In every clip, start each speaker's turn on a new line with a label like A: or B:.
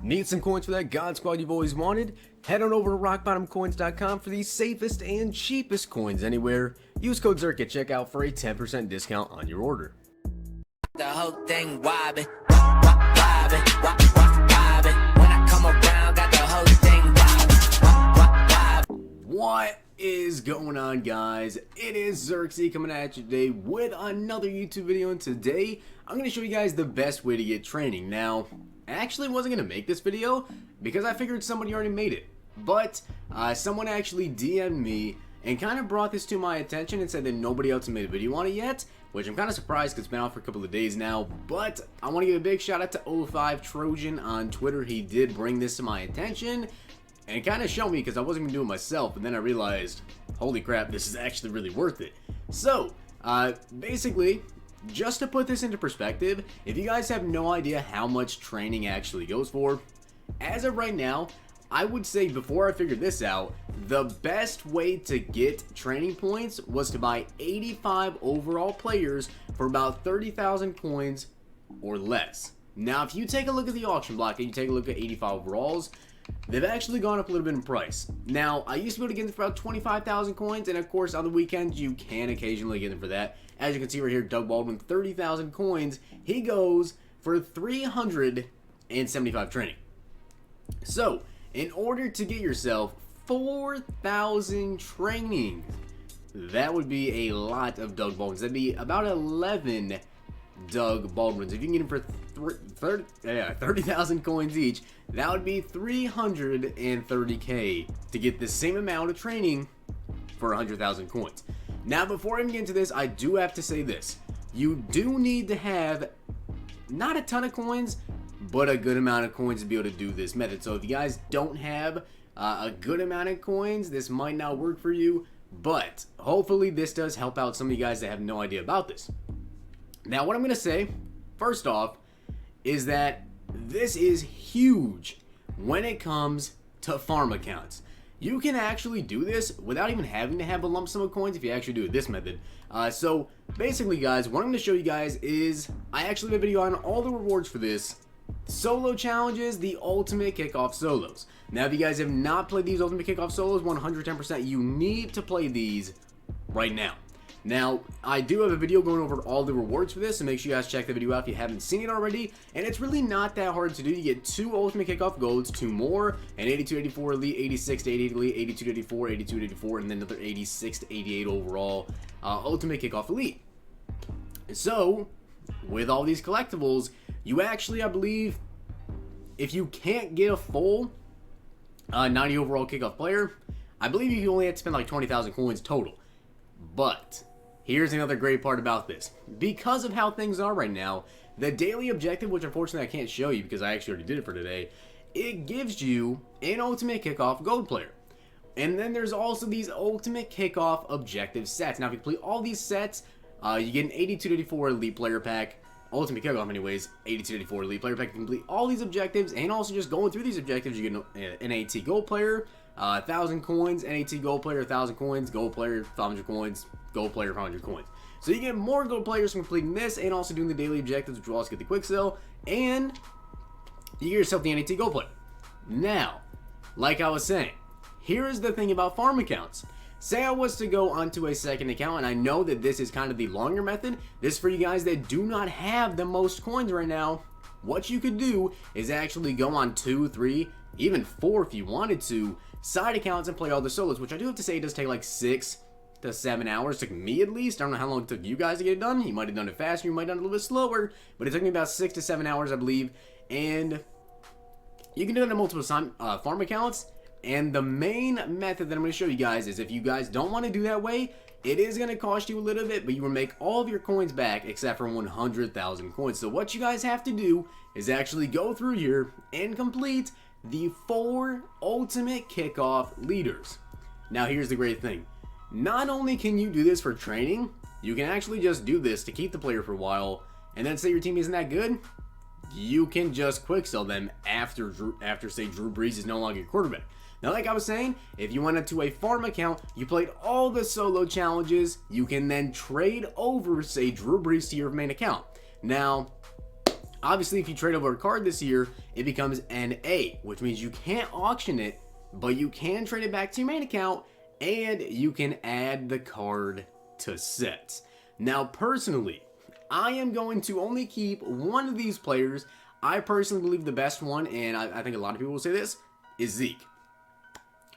A: Need some coins for that God Squad you've always wanted? Head on over to rockbottomcoins.com for the safest and cheapest coins anywhere. Use code Zirksee at checkout for a 10% discount on your order.
B: The whole thing wobbin', wobbin', wobbin'. When I come around, got the whole thing wobbin'.
A: What is going on, guys? It is Zirksee coming at you today with another YouTube video, and today I'm going to show you guys the best way to get training. Now, I actually wasn't going to make this video because I figured somebody already made it, but someone actually DM'd me and kind of brought this to my attention and said that nobody else made a video on it yet, which I'm kind of surprised because it's been out for a couple of days now. But I want to give a big shout out to 05 Trojan on Twitter. He did bring this to my attention and kind of show me, because I wasn't going to do it myself, and then I realized, holy crap, this is actually really worth it. So basically, just to put this into perspective, if you guys have no idea how much training actually goes for, as of right now, I would say before I figured this out, the best way to get training points was to buy 85 overall players for about 30,000 coins or less. Now, if you take a look at the auction block and you take a look at 85 overalls, they've actually gone up a little bit in price. Now, I used to be able to get them for about 25,000 coins, and of course, on the weekends, you can occasionally get them for that. As you can see right here, Doug Baldwin, 30,000 coins. He goes for 375 training. So, in order to get yourself 4,000 training, that would be a lot of Doug Baldwins. That'd be about 11 Doug Baldwins. If you can get them for 30,000 coins each, that would be 330k to get the same amount of training for 100,000 coins. Now, before I even get into this, I do have to say this. You do need to have not a ton of coins, but a good amount of coins to be able to do this method. So if you guys don't have a good amount of coins, this might not work for you, but hopefully this does help out some of you guys that have no idea about this. Now, what I'm going to say, first off, is that this is huge when it comes to farm accounts. You can actually do this without even having to have a lump sum of coins if you actually do it this method. So basically, guys, what I'm going to show you guys is I actually have a video on all the rewards for this. Solo challenges, the ultimate kickoff solos. Now, if you guys have not played these ultimate kickoff solos, 110%, you need to play these right now. Now, I do have a video going over all the rewards for this, so make sure you guys check the video out if you haven't seen it already. And it's really not that hard to do. You get 2 Ultimate Kickoff Golds, 2 more, an 82-84 Elite, 86-88 Elite, 82-84, 82-84, and then another 86-88 overall Ultimate Kickoff Elite. So, with all these collectibles, you actually, I believe, if you can't get a full 90 overall kickoff player, I believe you only have to spend like 20,000 coins total. But here's another great part about this. Because of how things are right now, the daily objective, which unfortunately I can't show you because I actually already did it for today, it gives you an Ultimate Kickoff Gold player. And then there's also these Ultimate Kickoff objective sets. Now, if you complete all these sets, you get an 82-84 Elite player pack. Ultimate Kickoff anyways, 82-84 Elite player pack. You complete all these objectives, and also just going through these objectives, you get an AT Gold player, 1,000 coins, NAT Gold player, 1,000 coins, Gold player, 500 coins, Gold player, 500 coins. So you get more Gold players from completing this, and also doing the daily objectives, which will also get the quick sell, and you get yourself the NAT Gold player. Now, like I was saying, here is the thing about farm accounts. Say I was to go onto a second account, and I know that this is kind of the longer method. This is for you guys that do not have the most coins right now. What you could do is actually go on 2, 3, even 4 if you wanted to, side accounts and play all the solos, which I do have to say it does take like 6 to 7 hours. It took me at least. I don't know how long it took you guys to get it done. You might have done it faster, you might have done it a little bit slower, but it took me about 6 to 7 hours, I believe. And you can do that on multiple farm accounts. And the main method that I'm going to show you guys is if you guys don't want to do that way, it is going to cost you a little bit, but you will make all of your coins back except for 100,000 coins. So what you guys have to do is actually go through here and complete the 4 Ultimate Kickoff leaders. Now, here's the great thing. Not only can you do this for training, you can actually just do this to keep the player for a while, and then say your team isn't that good, you can just quick sell them after say Drew Brees is no longer your quarterback. Now, like I was saying, if you went into a farm account, you played all the solo challenges, you can then trade over, say, Drew Brees to your main account. Now, Obviously, if you trade over a card this year, it becomes an A, which means you can't auction it, but you can trade it back to your main account, and you can add the card to sets. Now, personally, I am going to only keep one of these players. I personally believe the best one, and I think a lot of people will say this, is Zeke.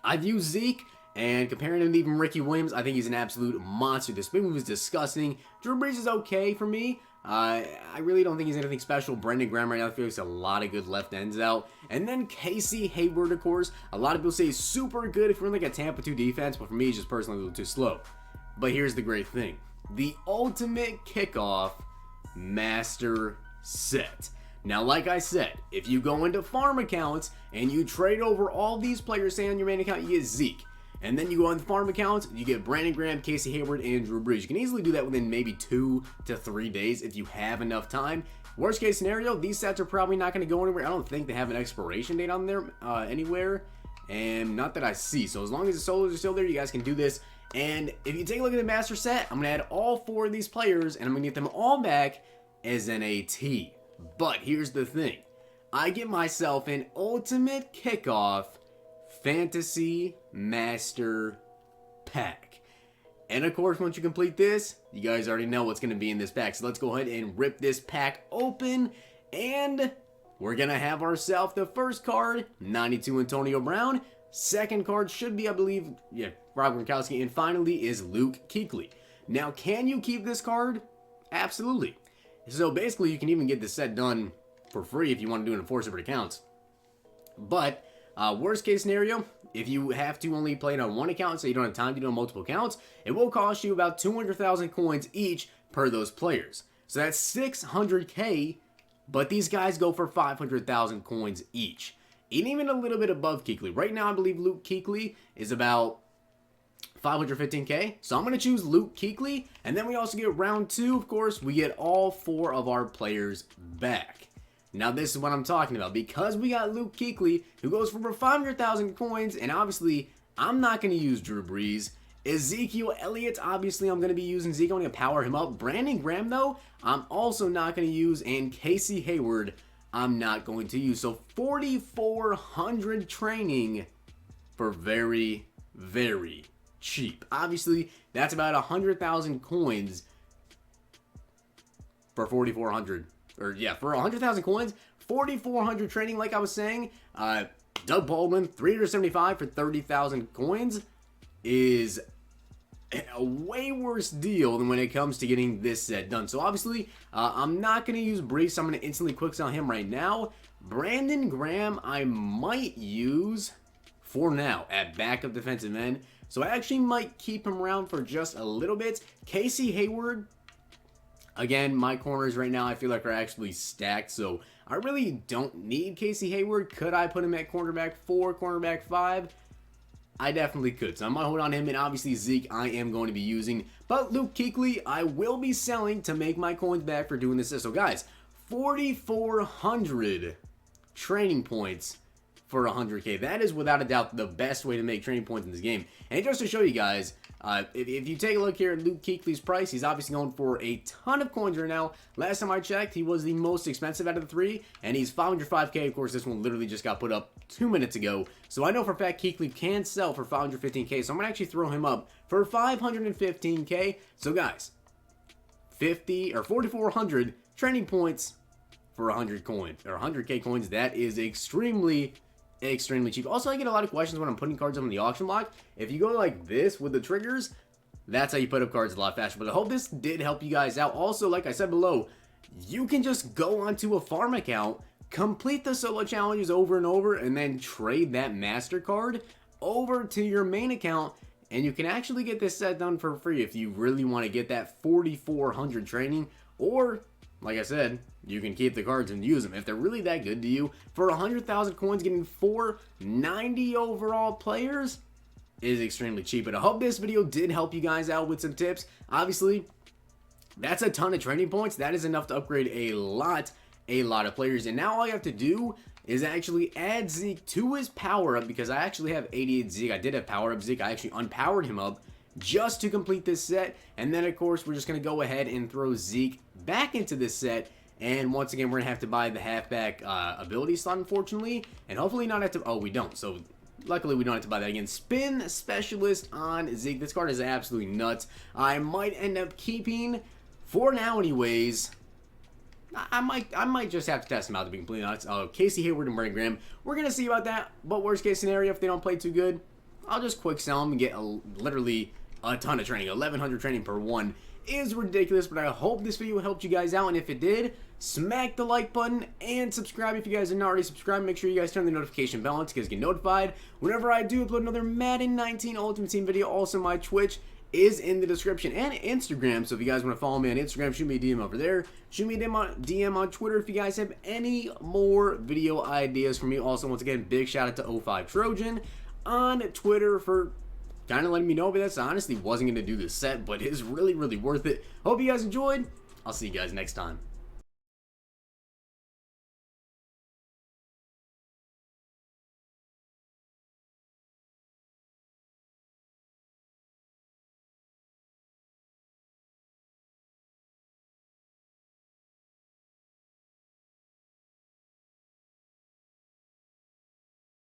A: I've used Zeke, and comparing him to even Ricky Williams, I think he's an absolute monster. This movie was disgusting. Drew Brees is okay for me. I really don't think he's anything special. Brandon Graham right now feels a lot of good left ends out. And then Casey Hayward, of course. A lot of people say he's super good if you're in like a Tampa 2 defense, but for me, he's just personally a little too slow. But here's the great thing. The ultimate kickoff master set. Now, like I said, if you go into farm accounts and you trade over all these players, say on your main account, you get Zeke. And then you go on the farm accounts, you get Brandon Graham, Casey Hayward, and Drew Brees. You can easily do that within maybe 2 to 3 days if you have enough time. Worst case scenario, these sets are probably not going to go anywhere. I don't think they have an expiration date on there anywhere. And not that I see. So as long as the solos are still there, you guys can do this. And if you take a look at the master set, I'm going to add all 4 of these players, and I'm going to get them all back as an AT. But here's the thing. I get myself an ultimate kickoff Fantasy Master Pack. And of course, once you complete this, you guys already know what's going to be in this pack. So let's go ahead and rip this pack open. And we're going to have ourselves the first card, 92 Antonio Brown. Second card should be, I believe, Rob Gronkowski. And finally is Luke Kuechly. Now, can you keep this card? Absolutely. So basically, you can even get this set done for free if you want to do it in 4 separate accounts. But worst case scenario, if you have to only play it on one account, so you don't have time to do it on multiple accounts, it will cost you about 200,000 coins each per those players. So that's 600k, but these guys go for 500,000 coins each. And even a little bit above Kuechly. Right now, I believe Luke Kuechly is about 515k. So I'm going to choose Luke Kuechly. And then we also get round 2, of course. We get all 4 of our players back. Now, this is what I'm talking about. Because we got Luke Kuechly, who goes for over 500,000 coins. And obviously, I'm not going to use Drew Brees. Ezekiel Elliott, obviously, I'm going to be using Zeke. I'm going to power him up. Brandon Graham, though, I'm also not going to use. And Casey Hayward, I'm not going to use. So 4,400 training for very, very cheap. Obviously, that's about 100,000 coins for 4,400. Or yeah, for 100,000 coins, 4,400 training. Like I was saying, Doug Baldwin, 375 for 30,000 coins is a way worse deal than when it comes to getting this set done. So obviously, I'm not going to use Brees, so I'm going to instantly quick sell him right now. Brandon Graham, I might use for now at backup defensive end. So I actually might keep him around for just a little bit. Casey Hayward, again, my corners right now I feel like are actually stacked. So I really don't need Casey Hayward. Could I put him at cornerback 4, cornerback 5? I definitely could. So I might hold on to him, and obviously Zeke I am going to be using. But Luke Kuechly I will be selling to make my coins back for doing this. So guys, 4,400 training points for 100k. That is without a doubt the best way to make training points in this game. And just to show you guys, if you take a look here at Luke Kuechly's price, he's obviously going for a ton of coins right now. Last time I checked, he was the most expensive out of the 3, and he's 505k. Of course, this one literally just got put up 2 minutes ago. So I know for a fact Kuechly can sell for 515k, so I'm going to actually throw him up for 515k. So guys, 4,400 training points for 100 coins, or 100k coins. That is extremely cheap. Also, I get a lot of questions when I'm putting cards up on the auction block. If you go like this with the triggers, that's how you put up cards a lot faster. But I hope this did help you guys out. Also, like I said below, you can just go onto a farm account, complete the solo challenges over and over, and then trade that master card over to your main account, and you can actually get this set done for free if you really want to get that 4,400 training. Or, like I said, you can keep the cards and use them if they're really that good to you. For 100,000 coins, getting 490 overall players is extremely cheap. And I hope this video did help you guys out with some tips. Obviously, that's a ton of training points. That is enough to upgrade a lot of players. And now all you have to do is actually add Zeke to his power up, because I actually have 88 Zeke. I did have power up Zeke. I actually unpowered him up just to complete this set. And then, of course, we're just going to go ahead and throw Zeke back into this set. And once again, we're going to have to buy the halfback ability slot, unfortunately. And hopefully not have to... Oh, we don't. So, luckily, we don't have to buy that again. Spin Specialist on Zeke. This card is absolutely nuts. I might end up keeping, for now anyways... I might just have to test him out, to be completely honest. Casey Hayward and Brandon Graham. We're going to see about that. But worst case scenario, if they don't play too good, I'll just quick sell them and get literally a ton of training. 1,100 training per one is ridiculous. But I hope this video helped you guys out. And if it did, smack the like button and subscribe if you guys are not already subscribed. Make sure you guys turn the notification bell on so you guys get notified whenever I do upload another Madden 19 Ultimate Team video. Also, my Twitch is in the description, and Instagram. So if you guys want to follow me on Instagram, shoot me a DM over there. Shoot me a DM on Twitter if you guys have any more video ideas for me. Also, once again, big shout out to 05 Trojan on Twitter for kind of letting me know. But that's honestly wasn't going to do this set, but it's really, really worth it. Hope you guys enjoyed. I'll see you guys next time.